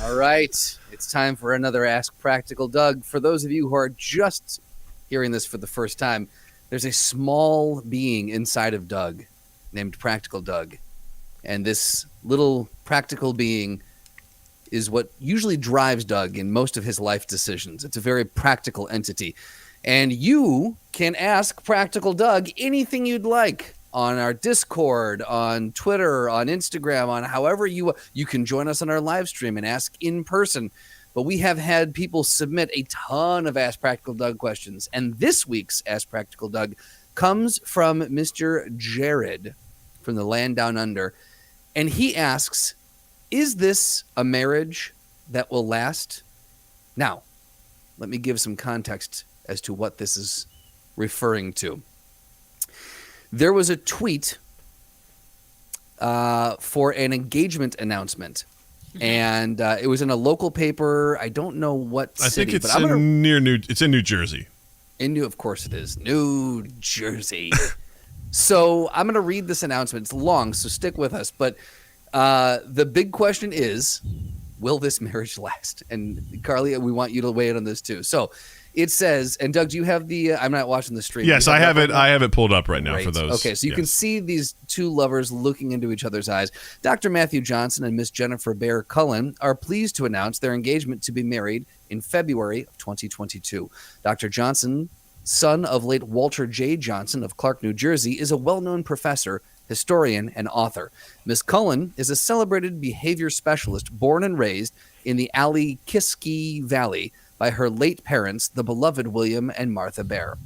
All right. It's time for another Ask Practical Doug. For those of you who are just hearing this for the first time, there's a small being inside of Doug named Practical Doug. And this little practical being is what usually drives Doug in most of his life decisions. It's a very practical entity. And you can ask Practical Doug anything you'd like on our Discord, on Twitter, on Instagram, on however you can join us on our live stream and ask in person. But we have had people submit a ton of Ask Practical Doug questions. And this week's Ask Practical Doug comes from Mr. Jared from the land down under. And he asks, is this a marriage that will last? Now, let me give some context as to what this is referring to. There was a tweet for an engagement announcement, and it was in a local paper. I don't know what city. I think it's it's in New Jersey. Of course it is. New Jersey. So I'm going to read this announcement. It's long, so stick with us. But the big question is, will this marriage last? And Carly, we want you to weigh in on this too. So it says, and Doug, do you have the? I'm not watching the stream. Yes, I have it. I have it pulled up right now for those. Okay, so you can see these two lovers looking into each other's eyes. Dr. Matthew Johnson and Miss Jennifer Bear Cullen are pleased to announce their engagement to be married in February of 2022. Dr. Johnson, son of late Walter J. Johnson of Clark, New Jersey, is a well-known professor, historian, and author. Miss Cullen is a celebrated behavior specialist born and raised in the Alikiski Valley by her late parents, the beloved William and Martha Bear.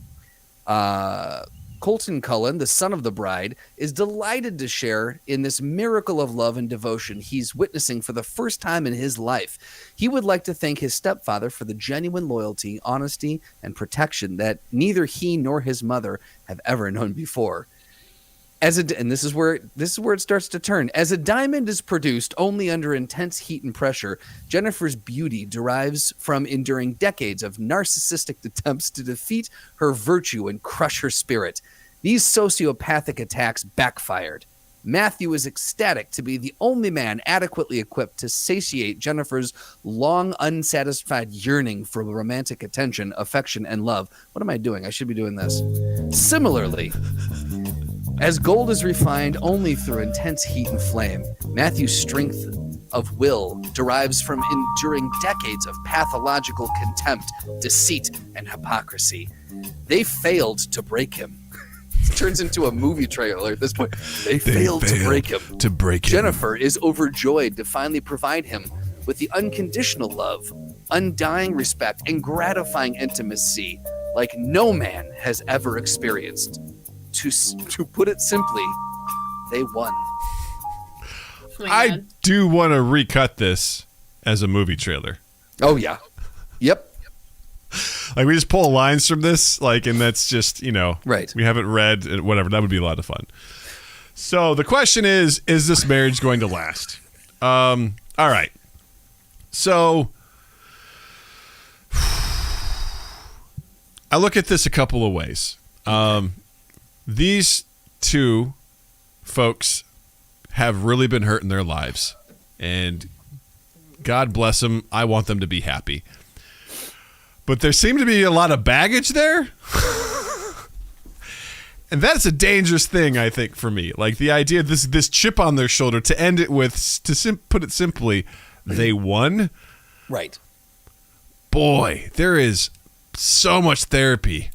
Colton Cullen, the son of the bride, is delighted to share in this miracle of love and devotion he's witnessing for the first time in his life. He would like to thank his stepfather for the genuine loyalty, honesty, and protection that neither he nor his mother have ever known before. And this is where it starts to turn. As a diamond is produced only under intense heat and pressure, Jennifer's beauty derives from enduring decades of narcissistic attempts to defeat her virtue and crush her spirit. These sociopathic attacks backfired. Matthew is ecstatic to be the only man adequately equipped to satiate Jennifer's long unsatisfied yearning for romantic attention, affection, and love. What am I doing? I should be doing this. Similarly, as gold is refined only through intense heat and flame, Matthew's strength of will derives from enduring decades of pathological contempt, deceit, and hypocrisy. They failed to break him. It turns into a movie trailer at this point. They failed to break him. Jennifer is overjoyed to finally provide him with the unconditional love, undying respect, and gratifying intimacy like no man has ever experienced. To put it simply, they won. I do want to recut this as a movie trailer. Oh, yeah. Yep. Like, we just pull lines from this, and that's just, right. We haven't read, whatever. That would be a lot of fun. So the question is this marriage going to last? All right. So I look at this a couple of ways. These two folks have really been hurt in their lives, and God bless them. I want them to be happy. But there seemed to be a lot of baggage there. And that's a dangerous thing, I think, for me. Like, the idea of this chip on their shoulder, to end it with, put it simply, they won. Right. Boy, there is so much therapy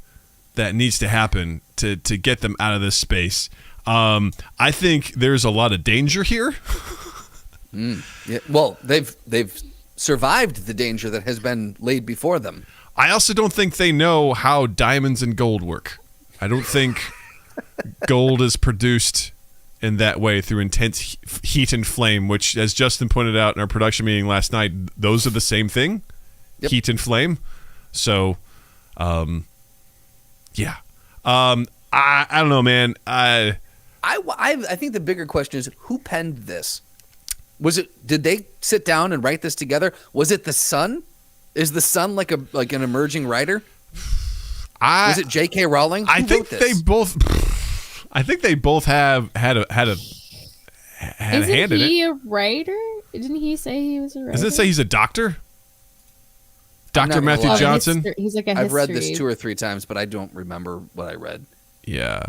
that needs to happen to get them out of this space. I think there's a lot of danger here. Yeah. Well, they've survived the danger that has been laid before them. I also don't think they know how diamonds and gold work. I don't think gold is produced in that way through intense heat and flame, which, as Justin pointed out in our production meeting last night, those are the same thing. Yep. Heat and flame. So, yeah. I don't know, man. I think the bigger question is, who penned this? Did they sit down and write this together? Was it the son? Is the son like an emerging writer? Was it J.K. Rowling? I think they both have had a hand in it. Isn't he a writer? Didn't he say he was a writer? Does it say he's a doctor? I'm not Dr. gonna Matthew lie. Johnson? He's like a I've read this history. 2 or 3 times, but I don't remember what I read. Yeah.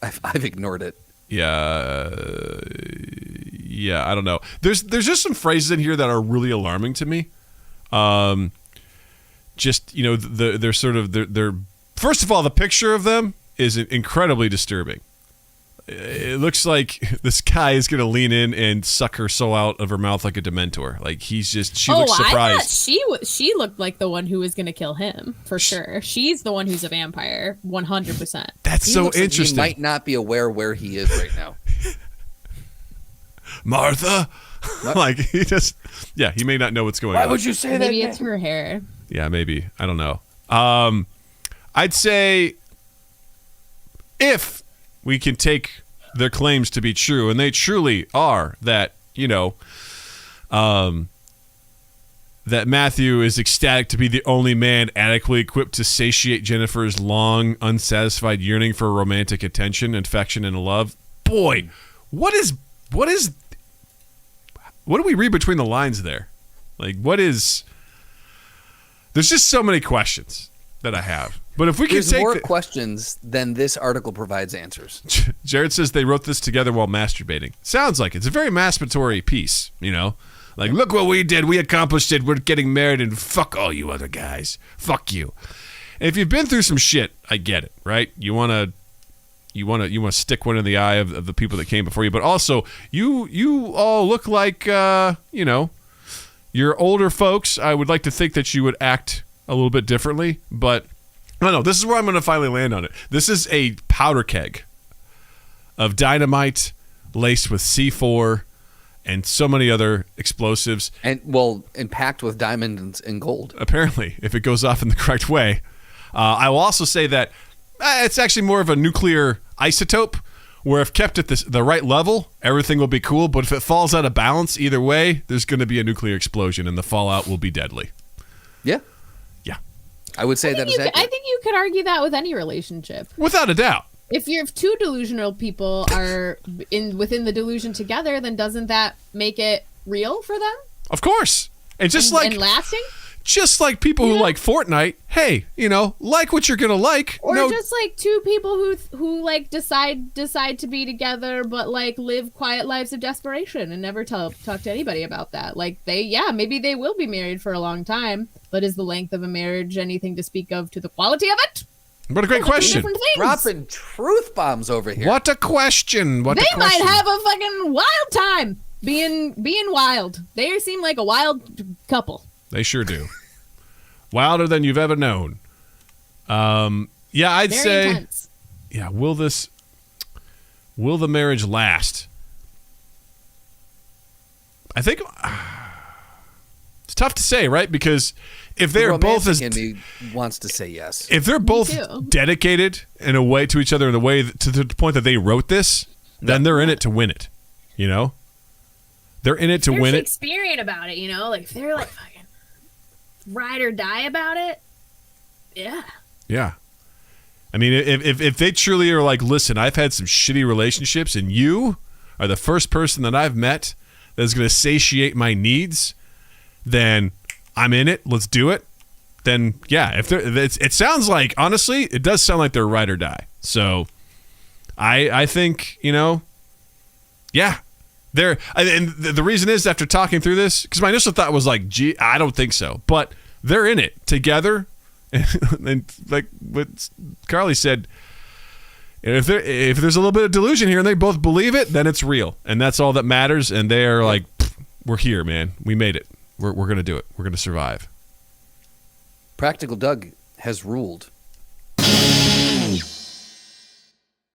I've ignored it. Yeah. I don't know. There's just some phrases in here that are really alarming to me. Just, you know, they're sort of they're first of all, the picture of them is incredibly disturbing. It looks like this guy is going to lean in and suck her soul out of her mouth like a Dementor. Like she looks surprised. I thought she looked like the one who was going to kill him for sure. She's the one who's a vampire, 100%. That's He so looks like interesting. he might not be aware where he is right now. Martha, like he may not know what's going on. Why would you say that? Maybe it's her hair. Yeah, maybe. I don't know. I'd say if we can take their claims to be true, and they truly are, that, you know, that Matthew is ecstatic to be the only man adequately equipped to satiate Jennifer's long, unsatisfied yearning for romantic attention, affection, and love. Boy, what do we read between the lines there? Like, there's just so many questions that I have. But if we can There's take more questions than this article provides answers. Jared says they wrote this together while masturbating. Sounds like it's a very masturbatory piece, you know? Like, look what we did. We accomplished it. We're getting married, and fuck all you other guys. Fuck you. And if you've been through some shit, I get it, right? You want to stick one in the eye of the people that came before you, but also you all look like you know, you're older folks. I would like to think that you would act a little bit differently, but I don't know. This is where I'm going to finally land on it. This is a powder keg of dynamite laced with C4 and so many other explosives. And packed with diamonds and gold. Apparently, if it goes off in the correct way. I will also say that it's actually more of a nuclear isotope, where if kept at the right level, everything will be cool. But if it falls out of balance, either way, there's going to be a nuclear explosion, and the fallout will be deadly. Yeah. Yeah. I would say that is accurate. I think you could argue that with any relationship. Without a doubt. If two delusional people are within the delusion together, then doesn't that make it real for them? Of course. And and lasting? Just like people who like Fortnite, hey, you know, like what you're going to like. Or just like two people who like decide to be together, but like live quiet lives of desperation and never talk to anybody about that. Like maybe they will be married for a long time, but is the length of a marriage anything to speak of to the quality of it? What a great question. Dropping truth bombs over here. What a question. They might have a fucking wild time being wild. They seem like a wild couple. They sure do. Wilder than you've ever known. Yeah, I'd Very say. intense. Yeah, will the marriage last? I think it's tough to say, right? Because if they're both as wants to say yes, if they're both dedicated in a way to each other in a way to the point that they wrote this, then they're in it to win it. You know, they're in it to win it. Shakespearean about it, you know, like if they're like fucking ride or die about it. Yeah. Yeah. I mean, if they truly are like, listen, I've had some shitty relationships, and you are the first person that I've met that is going to satiate my needs, then I'm in it. Let's do it. Then yeah, it sounds like, honestly, it does sound like they're ride or die. So I think, you know, yeah, and the reason is, after talking through this, because my initial thought was like, gee, I don't think so, but they're in it together. And like what Carly said, if there's a little bit of delusion here and they both believe it, then it's real, and that's all that matters. And they are like, we're here, man. We made it. We're gonna do it. We're gonna survive. Practical Doug has ruled